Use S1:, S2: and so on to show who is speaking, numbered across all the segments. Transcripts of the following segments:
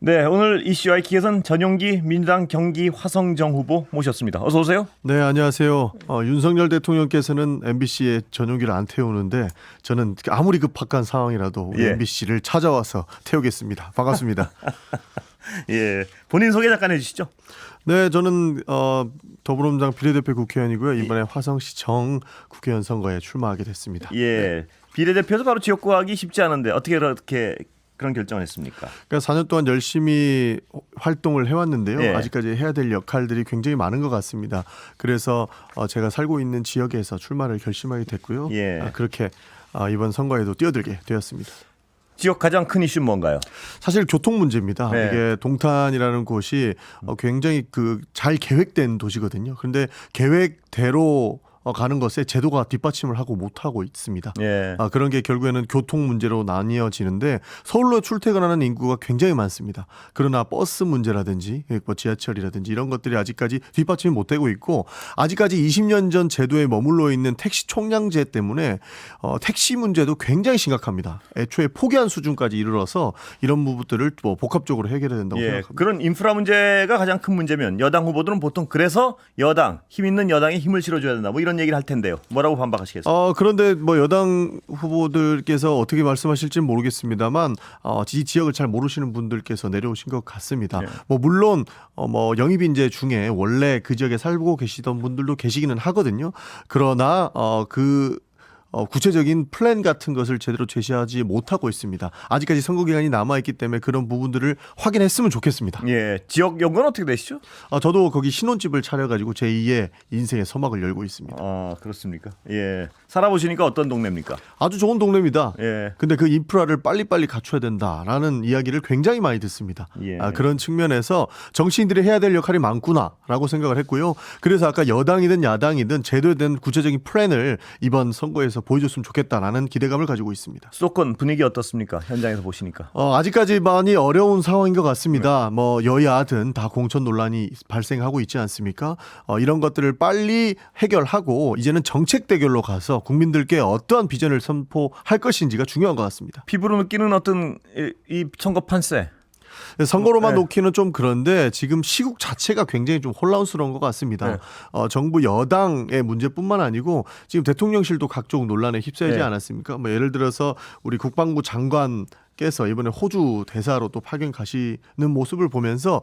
S1: 네, 오늘 이슈와의 기회선 전용기 민주당 경기 화성정 후보 모셨습니다. 어서 오세요.
S2: 네, 안녕하세요. 윤석열 대통령께서는 MBC에 전용기를 안 태우는데 저는 아무리 급박한 상황이라도 우리 MBC를 찾아와서 태우겠습니다. 반갑습니다.
S1: 예, 본인 소개 잠깐 해주시죠.
S2: 네, 저는 더불어민주당 비례대표 국회의원이고요. 이번에 화성시청 국회의원 선거에 출마하게 됐습니다.
S1: 예, 비례대표에서 바로 지역 구하기 쉽지 않은데 어떻게 그렇게 그런 결정을 했습니까?
S2: 그러니까 4년 동안 열심히 활동을 해왔는데요.
S1: 예.
S2: 아직까지 해야 될 역할들이 굉장히 많은 것 같습니다. 그래서 제가 살고 있는 지역에서 출마를 결심하게 됐고요.
S1: 예.
S2: 그렇게 이번 선거에도 뛰어들게 되었습니다.
S1: 지역 가장 큰 이슈는 뭔가요?
S2: 사실 교통 문제입니다.
S1: 네.
S2: 이게 동탄이라는 곳이 굉장히 잘 계획된 도시거든요. 그런데 계획대로 가는 것에 제도가 뒷받침을 하고 못하고 있습니다.
S1: 예.
S2: 그런 게 결국에는 교통 문제로 나뉘어지는데 서울로 출퇴근하는 인구가 굉장히 많습니다. 그러나 버스 문제라든지 뭐 지하철이라든지 이런 것들이 아직까지 뒷받침이 못되고 있고 아직까지 20년 전 제도에 머물러 있는 택시 총량제 때문에 택시 문제도 굉장히 심각합니다. 애초에 포기한 수준까지 이르러서 이런 부분들을 뭐 복합적으로 해결해야 된다고 생각합니다.
S1: 그런 인프라 문제가 가장 큰 문제면 여당 후보들은 보통 그래서 힘 있는 여당에 힘을 실어줘야 된다. 뭐 이런 얘기를 할 텐데요. 뭐라고 반박하시겠어요?
S2: 그런데 뭐 여당 후보들께서 어떻게 말씀하실지는 모르겠습니다만 이 지역을 잘 모르시는 분들께서 내려오신 것 같습니다.
S1: 네.
S2: 뭐 물론 뭐 영입 인재 중에 원래 그 지역에 살고 계시던 분들도 계시기는 하거든요. 그러나 구체적인 플랜 같은 것을 제대로 제시하지 못하고 있습니다. 아직까지 선거 기간이 남아있기 때문에 그런 부분들을 확인했으면 좋겠습니다.
S1: 예, 지역 연구는 어떻게 되시죠?
S2: 저도 거기 신혼집을 차려가지고 제2의 인생의 서막을 열고 있습니다.
S1: 아, 그렇습니까? 예, 살아보시니까 어떤 동네입니까?
S2: 아주 좋은 동네입니다.
S1: 예.
S2: 근데 그 인프라를 빨리빨리 갖춰야 된다라는 이야기를 굉장히 많이 듣습니다.
S1: 예.
S2: 그런 측면에서 정치인들이 해야 될 역할이 많구나라고 생각을 했고요. 그래서 아까 여당이든 야당이든 제대로 된 구체적인 플랜을 이번 선거에서 보여줬으면 좋겠다라는 기대감을 가지고 있습니다.
S1: 수도권 분위기 어떻습니까? 현장에서 보시니까.
S2: 아직까지 많이 어려운 상황인 것 같습니다. 뭐 여야든 다 공천 논란이 발생하고 있지 않습니까? 이런 것들을 빨리 해결하고 이제는 정책 대결로 가서 국민들께 어떠한 비전을 선포할 것인지가 중요한 것 같습니다.
S1: 피부로 느끼는 어떤 이 선거 판세.
S2: 선거로만
S1: 네.
S2: 놓기는 좀 그런데 지금 시국 자체가 굉장히 좀 혼란스러운 것 같습니다.
S1: 네.
S2: 정부 여당의 문제뿐만 아니고 지금 대통령실도 각종 논란에 휩싸이지
S1: 네.
S2: 않았습니까? 뭐 예를 들어서 우리 국방부 장관께서 이번에 호주 대사로 또 파견 가시는 모습을 보면서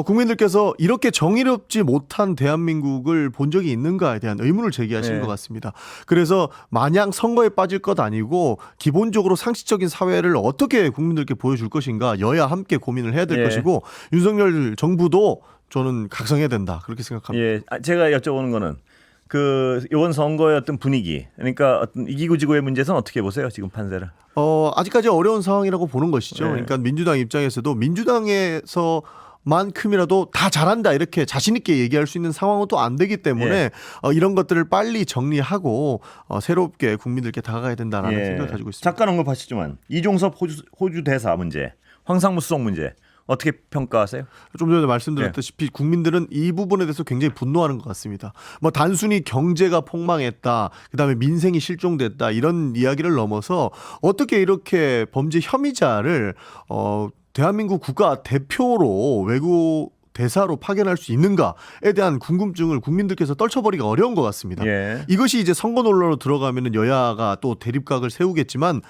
S2: 국민들께서 이렇게 정의롭지 못한 대한민국을 본 적이 있는가에 대한 의문을 제기하시는
S1: 네.
S2: 것 같습니다. 그래서 마냥 선거에 빠질 것 아니고 기본적으로 상식적인 사회를 어떻게 국민들께 보여줄 것인가 여야 함께 고민을 해야 될
S1: 예.
S2: 것이고 윤석열 정부도 저는 각성해야 된다 그렇게 생각합니다.
S1: 예, 제가 여쭤보는 거는 이번 선거의 어떤 분위기, 그러니까 어떤 이기고 지고의 문제에서는 어떻게 보세요? 지금 판세를?
S2: 아직까지 어려운 상황이라고 보는 것이죠.
S1: 네.
S2: 그러니까 민주당 입장에서도 민주당에서 만큼이라도 다 잘한다 이렇게 자신 있게 얘기할 수 있는 상황은 또 안 되기 때문에 이런 것들을 빨리 정리하고 새롭게 국민들께 다가가야 된다라는 생각을 가지고 있습니다.
S1: 잠깐 언급하시지만 이종섭 호주 대사 문제, 황상무 수석 문제 어떻게 평가하세요?
S2: 좀 전에 말씀드렸다시피 국민들은 이 부분에 대해서 굉장히 분노하는 것 같습니다. 뭐 단순히 경제가 폭망했다, 그다음에 민생이 실종됐다 이런 이야기를 넘어서 어떻게 이렇게 범죄 혐의자를 대한민국 국가 대표로 외국 대사로 파견할 수 있는가에 대한 궁금증을 국민들께서 떨쳐버리기가 어려운 것 같습니다.
S1: 예.
S2: 이것이 이제 선거 논란으로 들어가면 여야가 또 대립각을 세우겠지만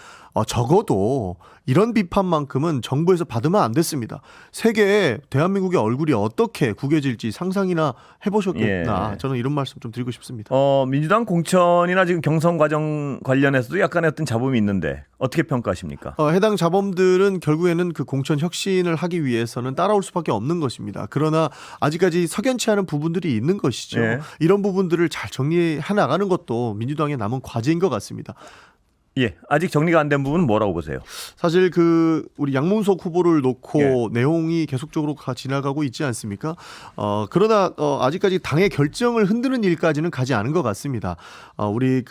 S2: 적어도 이런 비판만큼은 정부에서 받으면 안 됐습니다. 세계에 대한민국의 얼굴이 어떻게 구겨질지 상상이나 해보셨겠나. 저는 이런 말씀 좀 드리고 싶습니다.
S1: 민주당 공천이나 지금 경선 과정 관련해서도 약간의 어떤 잡음이 있는데 어떻게 평가하십니까?
S2: 해당 자범들은 결국에는 그 공천 혁신을 하기 위해서는 따라올 수밖에 없는 것입니다. 그러나 아직까지 석연치 않은 부분들이 있는 것이죠.
S1: 예.
S2: 이런 부분들을 잘 정리해 나가는 것도 민주당의 남은 과제인 것 같습니다.
S1: 예, 아직 정리가 안 된 부분은 뭐라고 보세요?
S2: 사실 우리 양문석 후보를 놓고 내용이 계속적으로 지나가고 있지 않습니까? 그러나 아직까지 당의 결정을 흔드는 일까지는 가지 않은 것 같습니다. 우리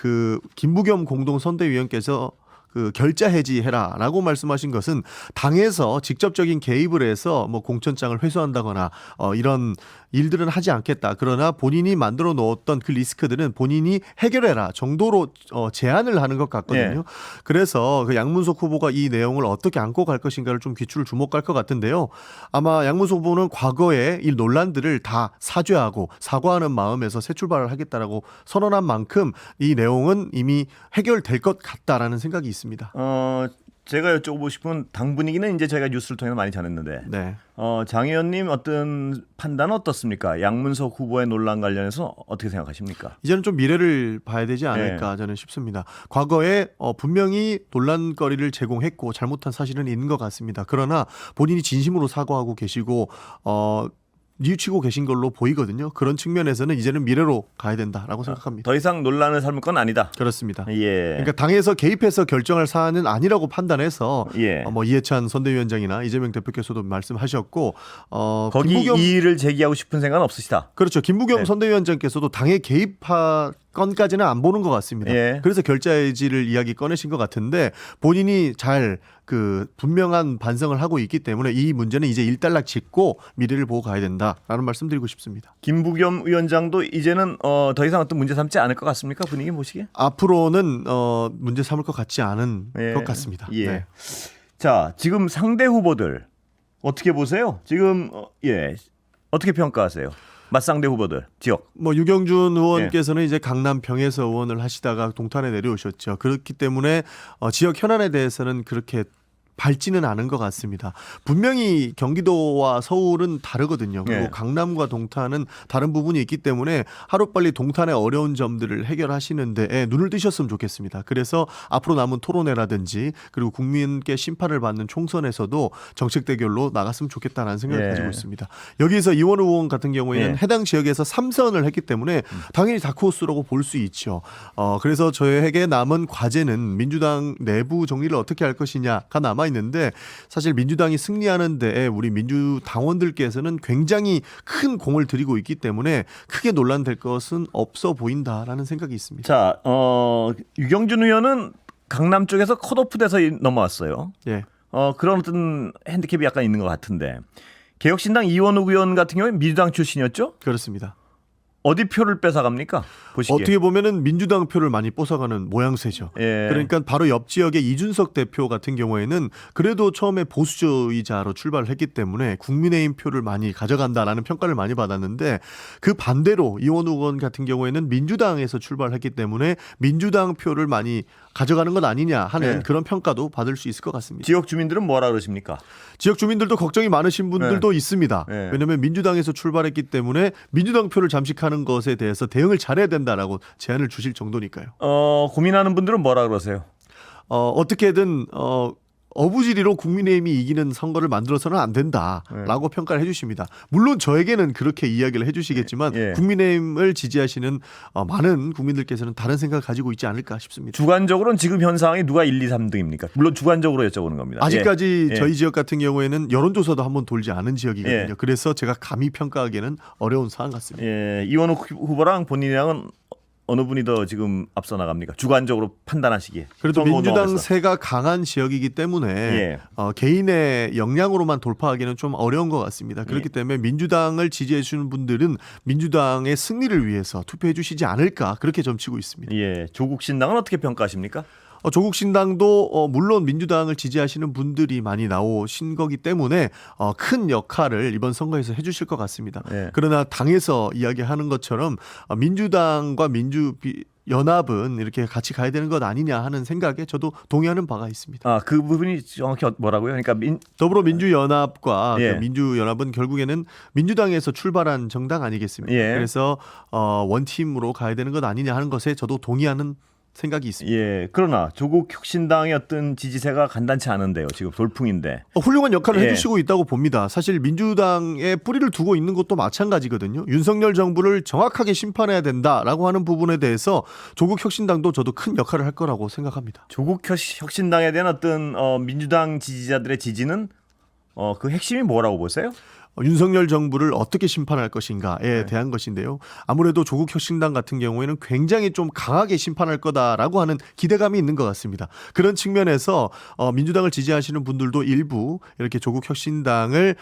S2: 김부겸 공동선대위원께서 그 결자 해지해라라고 말씀하신 것은 당에서 직접적인 개입을 해서 뭐 공천장을 회수한다거나 이런 일들은 하지 않겠다. 그러나 본인이 만들어 놓았던 그 리스크들은 본인이 해결해라 정도로 제안을 하는 것 같거든요. 그래서 그 양문석 후보가 이 내용을 어떻게 안고 갈 것인가를 좀 귀추를 주목할 것 같은데요. 아마 양문석 후보는 과거에 이 논란들을 다 사죄하고 사과하는 마음에서 새 출발을 하겠다라고 선언한 만큼 이 내용은 이미 해결될 것 같다라는 생각이 있습니다.
S1: 제가 여쭤보고 싶은 당 분위기는 이제 저희가 뉴스를 통해서 많이 전했는데
S2: 네.
S1: 장 의원님 어떤 판단은 어떻습니까? 양문석 후보의 논란 관련해서 어떻게 생각하십니까?
S2: 이제는 좀 미래를 봐야 되지 않을까 저는 싶습니다. 과거에 분명히 논란거리를 제공했고 잘못한 사실은 있는 것 같습니다. 그러나 본인이 진심으로 사과하고 계시고 뉘우치고 계신 걸로 보이거든요. 그런 측면에서는 이제는 미래로 가야 된다라고 생각합니다.
S1: 더 이상 논란을 삼을 건 아니다.
S2: 그렇습니다.
S1: 예.
S2: 그러니까 당에서 개입해서 결정할 사안은 아니라고 판단해서
S1: 예.
S2: 뭐 이해찬 선대위원장이나 이재명 대표께서도 말씀하셨고
S1: 거기 이의를 제기하고 싶은 생각은 없으시다.
S2: 그렇죠. 김부겸
S1: 네.
S2: 선대위원장께서도 당에 개입한 건까지는 안 보는 것 같습니다.
S1: 예.
S2: 그래서 결자해지를 이야기 꺼내신 것 같은데 본인이 잘 그 분명한 반성을 하고 있기 때문에 이 문제는 이제 일단락 짓고 미래를 보고 가야 된다라는 말씀드리고 싶습니다.
S1: 김부겸 위원장도 이제는 더 이상 어떤 문제 삼지 않을 것 같습니까? 분위기 보시기에?
S2: 앞으로는 문제 삼을 것 같지 않은
S1: 예.
S2: 것 같습니다.
S1: 예.
S2: 네.
S1: 자, 지금 상대 후보들 어떻게 보세요? 지금 어떻게 평가하세요? 맞상대 후보들 지역.
S2: 뭐 유경준 의원께서는 이제 강남 병에서 의원을 하시다가 동탄에 내려오셨죠. 그렇기 때문에 지역 현안에 대해서는 그렇게 밝지는 않은 것 같습니다. 분명히 경기도와 서울은 다르거든요. 그리고
S1: 네.
S2: 강남과 동탄은 다른 부분이 있기 때문에 하루빨리 동탄의 어려운 점들을 해결하시는 데 눈을 뜨셨으면 좋겠습니다. 그래서 앞으로 남은 토론회라든지 그리고 국민께 심판을 받는 총선에서도 정책 대결로 나갔으면 좋겠다는 생각을
S1: 네.
S2: 가지고 있습니다. 여기서 이원우 의원 같은 경우에는
S1: 네.
S2: 해당 지역에서 3선을 했기 때문에 당연히 다크호스라고 볼 수 있죠. 그래서 저에게 남은 과제는 민주당 내부 정리를 어떻게 할 것이냐가 남아 있는데 사실 민주당이 승리하는 데에 우리 민주당원들께서는 굉장히 큰 공을 들이고 있기 때문에 크게 논란될 것은 없어 보인다라는 생각이 있습니다.
S1: 자, 유경준 의원은 강남 쪽에서 컷오프 돼서 넘어왔어요.
S2: 예.
S1: 그런 어떤 핸디캡이 약간 있는 것 같은데 개혁신당 이원욱 의원 같은 경우에 민주당 출신이었죠?
S2: 그렇습니다.
S1: 어디 표를 뺏어갑니까? 보시기에.
S2: 어떻게 보면은 민주당 표를 많이 뺏어가는 모양새죠.
S1: 예.
S2: 그러니까 바로 옆 지역의 이준석 대표 같은 경우에는 그래도 처음에 보수주의자로 출발을 했기 때문에 국민의힘 표를 많이 가져간다라는 평가를 많이 받았는데 그 반대로 이원우 의원 같은 경우에는 민주당에서 출발했기 때문에 민주당 표를 많이 가져가는 것 아니냐 하는
S1: 예.
S2: 그런 평가도 받을 수 있을 것 같습니다.
S1: 지역 주민들은 뭐라 그러십니까?
S2: 지역 주민들도 걱정이 많으신 분들도 있습니다.
S1: 네.
S2: 왜냐하면 민주당에서 출발했기 때문에 민주당 표를 잠식하는 것에 대해서 대응을 잘해야 된다라고 제안을 주실 정도니까요.
S1: 고민하는 분들은 뭐라 그러세요?
S2: 어떻게든 어부지리로 국민의힘이 이기는 선거를 만들어서는 안 된다라고 평가를 해주십니다. 물론 저에게는 그렇게 이야기를 해주시겠지만
S1: 예.
S2: 국민의힘을 지지하시는 많은 국민들께서는 다른 생각을 가지고 있지 않을까 싶습니다.
S1: 주관적으로는 지금 현 상황이 누가 1, 2, 3등입니까? 물론 주관적으로 여쭤보는 겁니다.
S2: 아직까지
S1: 예.
S2: 저희 지역 같은 경우에는 여론조사도 한번 돌지 않은 지역이거든요.
S1: 예.
S2: 그래서 제가 감히 평가하기에는 어려운 사안 같습니다.
S1: 예, 이원욱 후보랑 본인이랑은 어느 분이 더 지금 앞서 나갑니까? 주관적으로 판단하시기에.
S2: 그래도
S1: 선거
S2: 민주당
S1: 운동하면서.
S2: 세가 강한 지역이기 때문에
S1: 예.
S2: 개인의 역량으로만 돌파하기는 좀 어려운 것 같습니다. 그렇기 때문에 민주당을 지지해 주시는 분들은 민주당의 승리를 위해서 투표해 주시지 않을까 그렇게 점치고 있습니다.
S1: 예, 조국 신당은 어떻게 평가하십니까?
S2: 조국 신당도 물론 민주당을 지지하시는 분들이 많이 나오신 거기 때문에 큰 역할을 이번 선거에서 해주실 것 같습니다.
S1: 예.
S2: 그러나 당에서 이야기하는 것처럼 민주당과 연합은 이렇게 같이 가야 되는 것 아니냐 하는 생각에 저도 동의하는 바가 있습니다.
S1: 그 부분이 정확히 뭐라고요? 그러니까
S2: 더불어민주연합과
S1: 예.
S2: 그 민주연합은 결국에는 민주당에서 출발한 정당 아니겠습니까?
S1: 예.
S2: 그래서 원팀으로 가야 되는 것 아니냐 하는 것에 저도 동의하는 생각이 있습니다.
S1: 예, 그러나 조국 혁신당의 어떤 지지세가 간단치 않은데요. 지금 돌풍인데.
S2: 훌륭한 역할을
S1: 예.
S2: 해주시고 있다고 봅니다. 사실 민주당에 뿌리를 두고 있는 것도 마찬가지거든요. 윤석열 정부를 정확하게 심판해야 된다라고 하는 부분에 대해서 조국 혁신당도 저도 큰 역할을 할 거라고 생각합니다.
S1: 조국 혁신당에 대한 어떤 민주당 지지자들의 지지는 그 핵심이 뭐라고 보세요?
S2: 윤석열 정부를 어떻게 심판할 것인가에
S1: 네.
S2: 대한 것인데요. 아무래도 조국 혁신당 같은 경우에는 굉장히 좀 강하게 심판할 거다라고 하는 기대감이 있는 것 같습니다. 그런 측면에서 민주당을 지지하시는 분들도 일부 이렇게 조국 혁신당을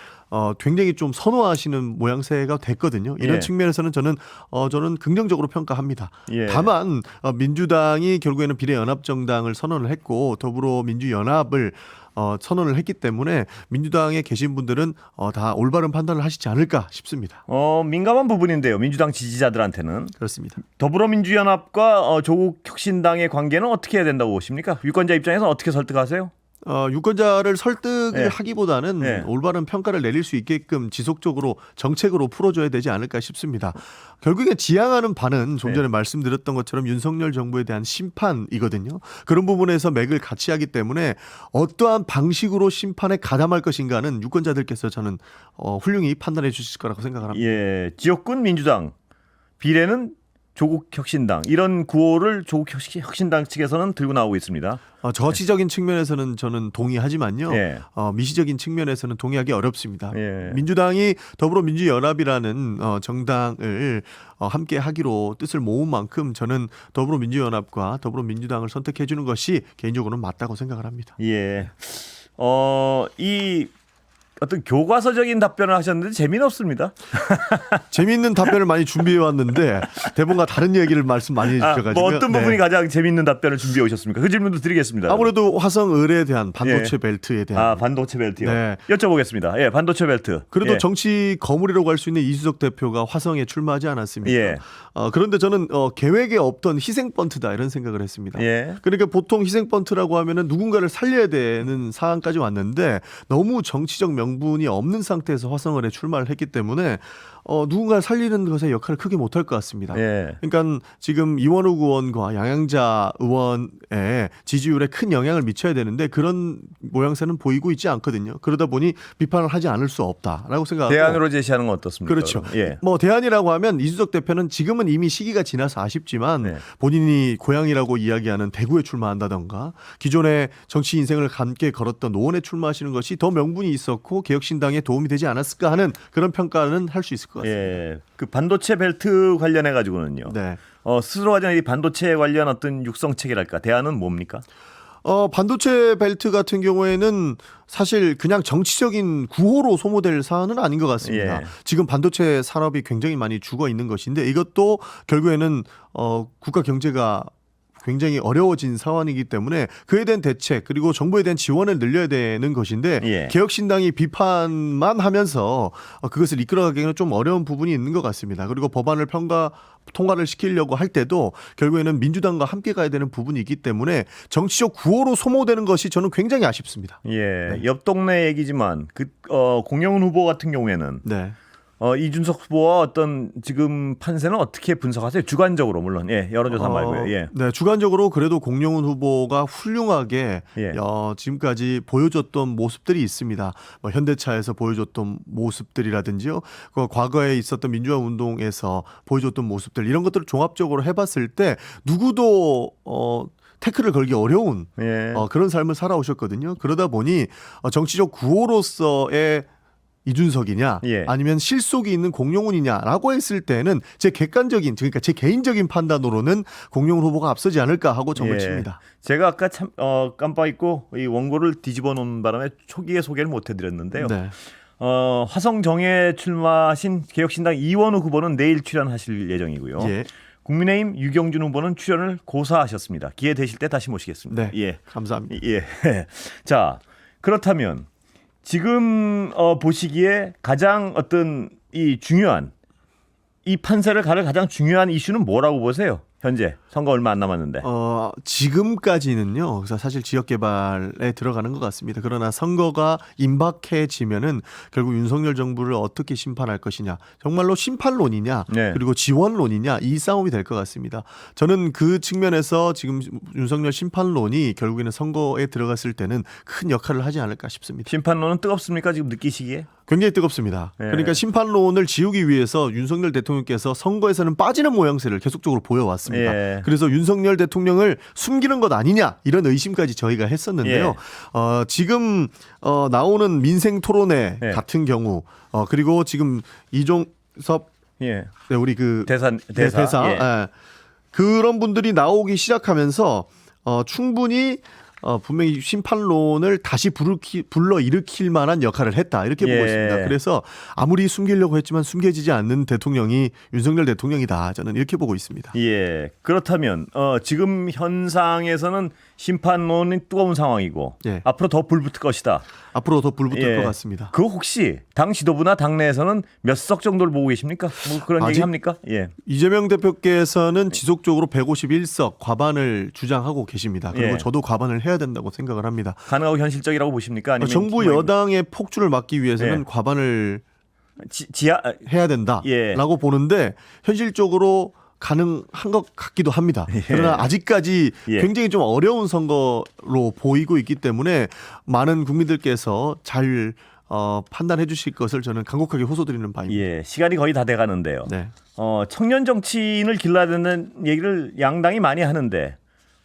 S2: 굉장히 좀 선호하시는 모양새가 됐거든요. 이런
S1: 예.
S2: 측면에서는 저는 긍정적으로 평가합니다.
S1: 예.
S2: 다만 민주당이 결국에는 비례연합정당을 선언을 했고 더불어민주연합을 선언을 했기 때문에 민주당에 계신 분들은 다 올바른 판단을 하시지 않을까 싶습니다.
S1: 민감한 부분인데요. 민주당 지지자들한테는
S2: 그렇습니다.
S1: 더불어민주연합과 조국 혁신당의 관계는 어떻게 해야 된다고 보십니까? 유권자 입장에서 어떻게 설득하세요?
S2: 유권자를 설득을
S1: 네.
S2: 하기보다는
S1: 네.
S2: 올바른 평가를 내릴 수 있게끔 지속적으로 정책으로 풀어줘야 되지 않을까 싶습니다. 결국에 지향하는 바는 좀 전에 말씀드렸던 것처럼 윤석열 정부에 대한 심판이거든요. 그런 부분에서 맥을 같이 하기 때문에 어떠한 방식으로 심판에 가담할 것인가는 유권자들께서 저는 훌륭히 판단해 주실 거라고 생각을 합니다.
S1: 예, 지역군 민주당, 비례는 조국 혁신당 이런 구호를 조국 혁신당 측에서는 들고 나오고 있습니다.
S2: 정치적인 측면에서는 저는 동의하지만요.
S1: 예.
S2: 미시적인 측면에서는 동의하기 어렵습니다.
S1: 예.
S2: 민주당이 더불어민주연합이라는 정당을 함께 하기로 뜻을 모은 만큼 저는 더불어민주연합과 더불어민주당을 선택해 주는 것이 개인적으로는 맞다고 생각을 합니다.
S1: 예. 이 어떤 교과서적인 답변을 하셨는데 재미는 없습니다.
S2: 재미있는 답변을 많이 준비해 왔는데 대본과 다른 얘기를 말씀 많이 해주셔가지고
S1: 뭐 어떤 부분이 가장 재미있는 답변을 준비해 오셨습니까? 그 질문도 드리겠습니다.
S2: 아무래도 화성을에 대한 반도체 벨트에 대한
S1: 반도체 벨트요.
S2: 네.
S1: 여쭤보겠습니다. 예, 반도체 벨트.
S2: 그래도
S1: 예.
S2: 정치 거물이라고 할 수 있는 이수석 대표가 화성에 출마하지 않았습니까?
S1: 예.
S2: 그런데 저는 계획에 없던 희생 번트다 이런 생각을 했습니다.
S1: 예.
S2: 그러니까 보통 희생 번트라고 하면은 누군가를 살려야 되는 상황까지 왔는데 너무 정치적 명분이 없는 상태에서 화성을에 출마를 했기 때문에 누군가를 살리는 것에 역할을 크게 못할 것 같습니다.
S1: 예.
S2: 그러니까 지금 이원욱 의원과 양양자 의원의 지지율에 큰 영향을 미쳐야 되는데 그런 모양새는 보이고 있지 않거든요. 그러다 보니 비판을 하지 않을 수 없다라고 생각하고
S1: 대안으로 제시하는 건 어떻습니까?
S2: 그렇죠.
S1: 예.
S2: 뭐 대안이라고 하면 이수석 대표는 지금은 이미 시기가 지나서 아쉽지만
S1: 네.
S2: 본인이 고향이라고 이야기하는 대구에 출마한다던가 기존의 정치 인생을 함께 걸었던 노원에 출마하시는 것이 더 명분이 있었고 개혁신당에 도움이 되지 않았을까 하는 그런 평가는 할 수 있을 것 같습니다.
S1: 예. 그 반도체 벨트 관련해 가지고는요.
S2: 네.
S1: 스스로 하자는 이 반도체 관련 어떤 육성책이랄까 대안은 뭡니까?
S2: 반도체 벨트 같은 경우에는 사실 그냥 정치적인 구호로 소모될 사안은 아닌 것 같습니다.
S1: 예.
S2: 지금 반도체 산업이 굉장히 많이 죽어 있는 것인데 이것도 결국에는 국가 경제가 굉장히 어려워진 상황이기 때문에 그에 대한 대책 그리고 정부에 대한 지원을 늘려야 되는 것인데
S1: 예.
S2: 개혁신당이 비판만 하면서 그것을 이끌어가기에는 좀 어려운 부분이 있는 것 같습니다. 그리고 법안을 통과를 시키려고 할 때도 결국에는 민주당과 함께 가야 되는 부분이 있기 때문에 정치적 구호로 소모되는 것이 저는 굉장히 아쉽습니다.
S1: 예. 옆 동네 얘기지만 공영훈 후보 같은 경우에는
S2: 네.
S1: 이준석 후보와 어떤 지금 판세는 어떻게 분석하세요? 주관적으로 물론 여론조사 말고요. 예.
S2: 네, 주관적으로 그래도 공영훈 후보가 훌륭하게
S1: 예.
S2: 지금까지 보여줬던 모습들이 있습니다. 뭐 현대차에서 보여줬던 모습들이라든지요, 그 과거에 있었던 민주화 운동에서 보여줬던 모습들 이런 것들을 종합적으로 해봤을 때 누구도 태클을 걸기 어려운
S1: 예.
S2: 그런 삶을 살아오셨거든요. 그러다 보니 정치적 구호로서의 이준석이냐
S1: 예.
S2: 아니면 실속이 있는 공용훈이냐라고 했을 때는 제 객관적인 그러니까 제 개인적인 판단으로는 공용훈 후보가 앞서지 않을까 하고 점을 칩니다.
S1: 제가 아까 참 깜빡 잊고 이 원고를 뒤집어 놓은 바람에 초기에 소개를 못 해드렸는데요.
S2: 네.
S1: 화성정에 출마하신 개혁신당 이원우 후보는 내일 출연하실 예정이고요.
S2: 예.
S1: 국민의힘 유경준 후보는 출연을 고사하셨습니다. 기회 되실 때 다시 모시겠습니다.
S2: 네.
S1: 예.
S2: 감사합니다.
S1: 예. 자, 그렇다면 지금 보시기에 가장 어떤 이 중요한 이 판세를 가를 가장 중요한 이슈는 뭐라고 보세요? 현재 선거 얼마 안 남았는데.
S2: 지금까지는요. 그래서 사실 지역 개발에 들어가는 것 같습니다. 그러나 선거가 임박해지면은 결국 윤석열 정부를 어떻게 심판할 것이냐, 정말로 심판론이냐,
S1: 네.
S2: 그리고 지원론이냐 이 싸움이 될 것 같습니다. 저는 그 측면에서 지금 윤석열 심판론이 결국에는 선거에 들어갔을 때는 큰 역할을 하지 않을까 싶습니다.
S1: 심판론은 뜨겁습니까? 지금 느끼시기에?
S2: 굉장히 뜨겁습니다.
S1: 네.
S2: 그러니까 심판론을 지우기 위해서 윤석열 대통령께서 선거에서는 빠지는 모양새를 계속적으로 보여왔습니다.
S1: 예.
S2: 그래서 윤석열 대통령을 숨기는 것 아니냐 이런 의심까지 저희가 했었는데요. 지금 나오는 민생 토론회
S1: 예.
S2: 같은 경우 그리고 지금 이종섭
S1: 예.
S2: 네, 우리 그
S1: 대사. 예.
S2: 예. 그런 분들이 나오기 시작하면서 충분히 분명히 심판론을 다시 불러일으킬 만한 역할을 했다 이렇게 보고
S1: 예.
S2: 있습니다. 그래서 아무리 숨기려고 했지만 숨겨지지 않는 대통령이 윤석열 대통령이다. 저는 이렇게 보고 있습니다.
S1: 예. 그렇다면 지금 현상에서는 심판론이 뜨거운 상황이고
S2: 예.
S1: 앞으로 더 불붙을 것이다.
S2: 앞으로 더 불붙을
S1: 예.
S2: 것 같습니다.
S1: 그 혹시 당 지도부나 당내에서는 몇 석 정도를 보고 계십니까? 뭐 그런
S2: 아직-
S1: 얘기 합니까? 예.
S2: 이재명 대표께서는 지속적으로 151석 과반을 주장하고 계십니다. 그리고
S1: 예.
S2: 저도 과반을 해야 된다고 생각을 합니다.
S1: 가능하고 현실적이라고 보십니까? 아니면
S2: 정부
S1: 뭐
S2: 여당의 폭주를 막기 위해서는
S1: 예.
S2: 과반을
S1: 지하
S2: 해야 된다라고
S1: 예.
S2: 보는데 현실적으로 가능한 것 같기도 합니다. 그러나 아직까지
S1: 예.
S2: 굉장히 좀 어려운 선거로 보이고 있기 때문에 많은 국민들께서 잘 판단해 주실 것을 저는 간곡하게 호소드리는 바입니다.
S1: 예. 시간이 거의 다 돼 가는데요.
S2: 네.
S1: 청년 정치인을 길러야 되는 얘기를 양당이 많이 하는데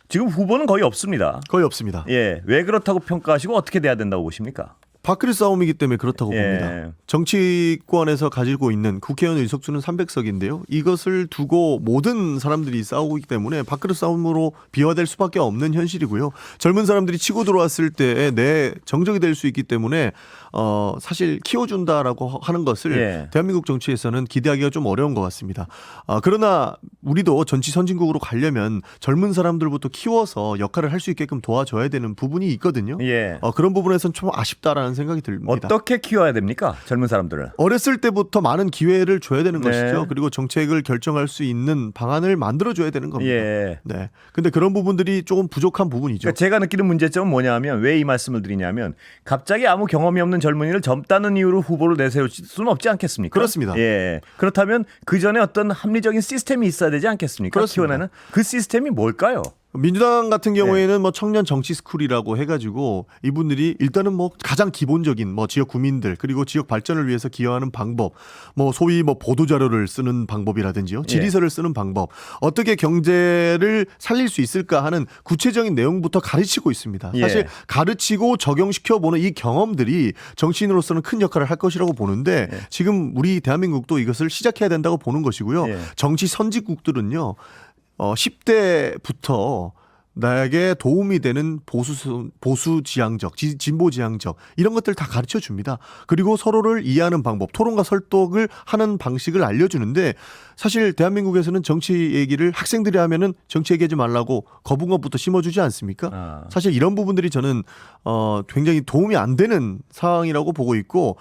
S1: 지금 후보는 거의 없습니다.
S2: 거의 없습니다.
S1: 예. 왜 그렇다고 평가하시고 어떻게 돼야 된다고 보십니까?
S2: 밥그릇 싸움이기 때문에 그렇다고
S1: 예.
S2: 봅니다. 정치권에서 가지고 있는 국회의원 의석수는 300석인데요. 이것을 두고 모든 사람들이 싸우고 있기 때문에 밥그릇 싸움으로 비화될 수밖에 없는 현실이고요. 젊은 사람들이 치고 들어왔을 때 내 정적이 될 수 있기 때문에 사실 키워준다라고 하는 것을
S1: 예.
S2: 대한민국 정치에서는 기대하기가 좀 어려운 것 같습니다. 그러나 우리도 전치 선진국으로 가려면 젊은 사람들부터 키워서 역할을 할 수 있게끔 도와줘야 되는 부분이 있거든요.
S1: 예.
S2: 그런 부분에서는 좀 아쉽다라는 생각이 듭니다.
S1: 어떻게 키워야 됩니까? 젊은 사람들을.
S2: 어렸을 때부터 많은 기회를 줘야 되는
S1: 네.
S2: 것이죠. 그리고 정책을 결정할 수 있는 방안을 만들어줘야 되는 겁니다.
S1: 예.
S2: 네. 근데 그런 부분들이 조금 부족한 부분이죠.
S1: 그러니까 제가 느끼는 문제점은 뭐냐면 왜 이 말씀을 드리냐면 갑자기 아무 경험이 없는 젊은이를 젊다는 이유로 후보로 내세울 수는 없지 않겠습니까?
S2: 그렇습니다.
S1: 예. 그렇다면 그 전에 어떤 합리적인 시스템이 있어야 되지 않겠습니까?
S2: 그렇습니다.
S1: 키워내는 그 시스템이 뭘까요?
S2: 민주당 같은 경우에는 뭐 청년 정치 스쿨이라고 해가지고 이분들이 일단은 뭐 가장 기본적인 뭐 지역 구민들 그리고 지역 발전을 위해서 기여하는 방법, 뭐 소위 뭐 보도 자료를 쓰는 방법이라든지요, 질의서를 쓰는 방법, 어떻게 경제를 살릴 수 있을까 하는 구체적인 내용부터 가르치고 있습니다.
S1: 예.
S2: 사실 가르치고 적용시켜 보는 이 경험들이 정치인으로서는 큰 역할을 할 것이라고 보는데 지금 우리 대한민국도 이것을 시작해야 된다고 보는 것이고요.
S1: 예.
S2: 정치 선진국들은요. 10대부터 나에게 도움이 되는 보수 지향적, 진보 지향적 이런 것들 다 가르쳐 줍니다. 그리고 서로를 이해하는 방법, 토론과 설득을 하는 방식을 알려주는데 사실 대한민국에서는 정치 얘기를 학생들이 하면은 정치 얘기하지 말라고 거부감부터 심어주지 않습니까? 사실 이런 부분들이 저는 굉장히 도움이 안 되는 상황이라고 보고 있고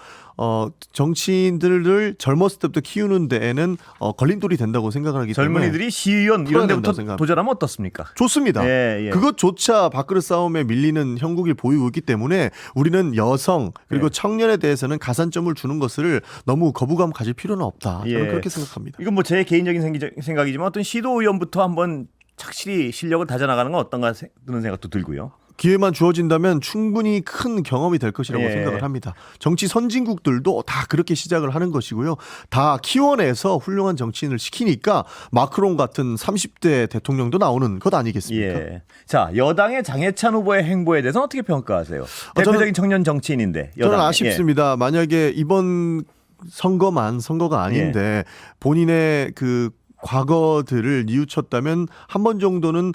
S2: 정치인들을 젊었을 때부터 키우는 데에는 걸림돌이 된다고 생각을 하기 때문에
S1: 젊은이들이 시의원
S2: 풀어야
S1: 이런
S2: 된다고
S1: 데부터
S2: 생각합니다.
S1: 도전하면 어떻습니까?
S2: 좋습니다.
S1: 예, 예.
S2: 그것조차 밥그릇 싸움에 밀리는 형국을 보이고 있기 때문에 우리는 여성 그리고
S1: 예.
S2: 청년에 대해서는 가산점을 주는 것을 너무 거부감 가질 필요는 없다. 저는
S1: 예.
S2: 그렇게 생각합니다.
S1: 이건 뭐 제 개인적인 생각이지만 어떤 시도의원부터 한번 착실히 실력을 다져나가는 건 어떤가 드는 생각도 들고요.
S2: 기회만 주어진다면 충분히 큰 경험이 될 것이라고
S1: 예.
S2: 생각을 합니다. 정치 선진국들도 다 그렇게 시작을 하는 것이고요. 다 키워내서 훌륭한 정치인을 시키니까 마크롱 같은 30대 대통령도 나오는 것 아니겠습니까?
S1: 예. 자, 여당의 장해찬 후보의 행보에 대해서는 어떻게 평가하세요? 대표적인 청년 정치인인데.
S2: 저는
S1: 여당.
S2: 아쉽습니다. 만약에 이번 선거가 아닌데 본인의 그 과거들을 뉘우쳤다면 한 번 정도는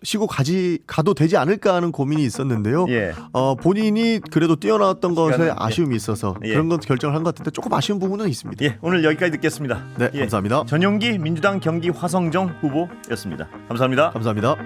S2: 쉬고 가도 되지 않을까 하는 고민이 있었는데요.
S1: 예.
S2: 본인이 그래도 뛰어나왔던 것에
S1: 시간은,
S2: 아쉬움이 있어서
S1: 예.
S2: 그런 것 결정을 한 것 같은데 조금 아쉬운 부분은 있습니다.
S1: 예, 오늘 여기까지 듣겠습니다.
S2: 네,
S1: 예.
S2: 감사합니다.
S1: 전용기 민주당 경기 화성정 후보였습니다. 감사합니다.
S2: 감사합니다.